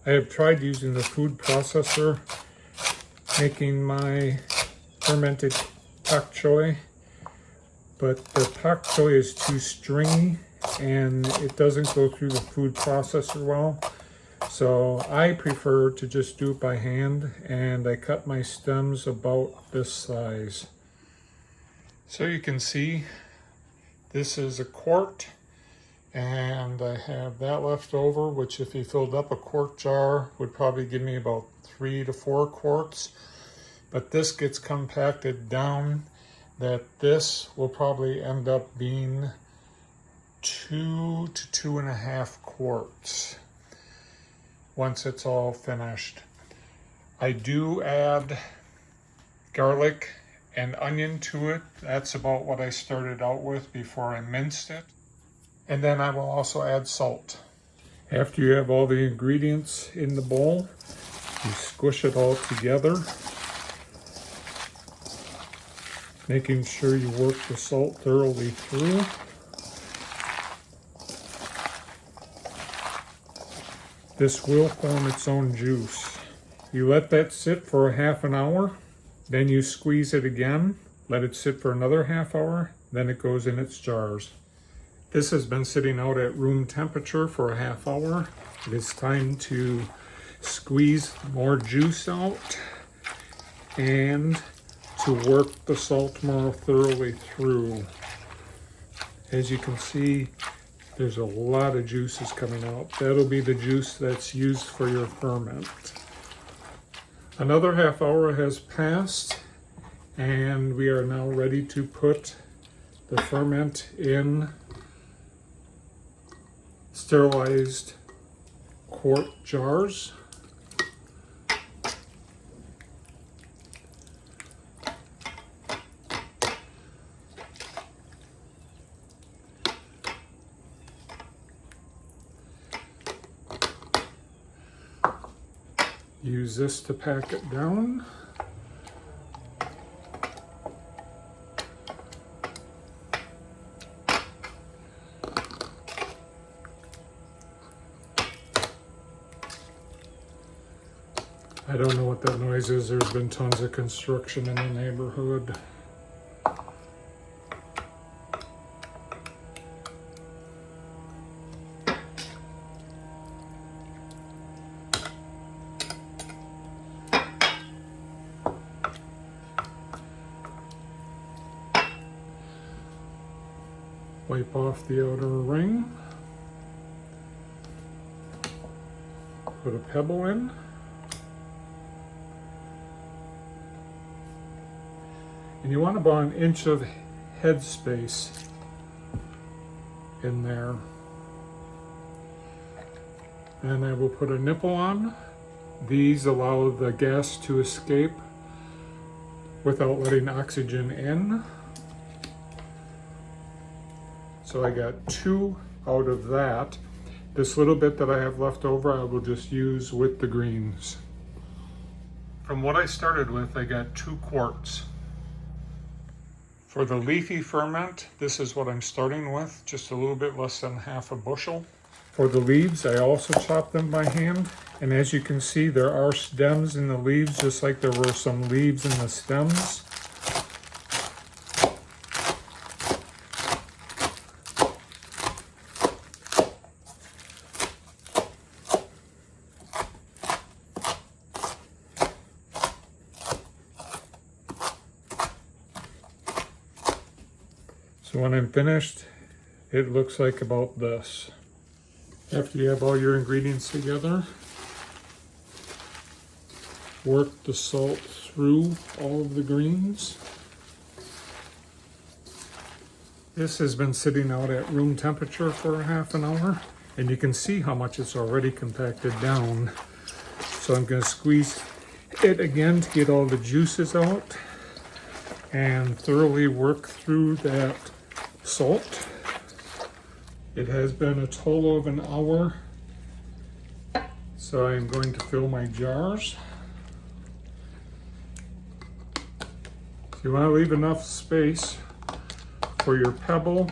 I have tried using the food processor, making my fermented Pak Choi, but the Pak Choi is too stringy and it doesn't go through the food processor well. So I prefer to just do it by hand, and I cut my stems about this size. So you can see this is a quart, and I have that left over, which if you filled up a quart jar would probably give me about 3 to 4 quarts. But this gets compacted down that this will probably end up being 2 to 2.5 quarts once it's all finished. I do add garlic and onion to it. That's about what I started out with before I minced it. And then I will also add salt. After you have all the ingredients in the bowl, you squish it all together, making sure you work the salt thoroughly through. This will form its own juice. You let that sit for a half an hour, then you squeeze it again, let it sit for another half hour, then it goes in its jars. This has been sitting out at room temperature for a half hour. It is time to squeeze more juice out and to work the salt more thoroughly through. As you can see, there's a lot of juices coming out. That'll be the juice that's used for your ferment. Another half hour has passed, and we are now ready to put the ferment in sterilized quart jars. Use this to pack it down. I don't know what that noise is. There's been tons of construction in the neighborhood. Wipe off the outer ring. Put a pebble in. And you want about 1 inch of head space in there. And I will put a nipple on. These allow the gas to escape without letting oxygen in. So I got 2 out of that. This little bit that I have left over, I will just use with the greens. From what I started with, I got 2 quarts. For the leafy ferment, this is what I'm starting with, just a little bit less than half a bushel. For the leaves, I also chop them by hand. And as you can see, there are stems in the leaves, just like there were some leaves in the stems. So when I'm finished, it looks like about this. After you have all your ingredients together, work the salt through all of the greens. This has been sitting out at room temperature for a half an hour, and you can see how much it's already compacted down. So I'm going to squeeze it again to get all the juices out and thoroughly work through that salt. It has been a total of an hour, so I'm going to fill my jars. So you want to leave enough space for your pebble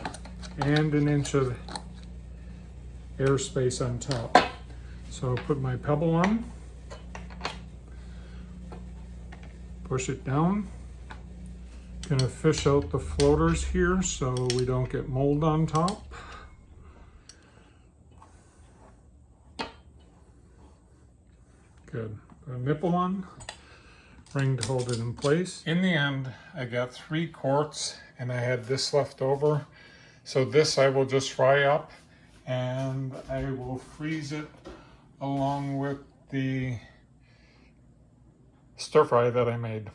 and 1 inch of airspace on top. So I'll put my pebble on, push it down. Gonna fish out the floaters here so we don't get mold on top. Good. Put a nipple on, ring to hold it in place. In the end, I got 3 quarts and I had this left over. So this I will just fry up and I will freeze it along with the stir fry that I made.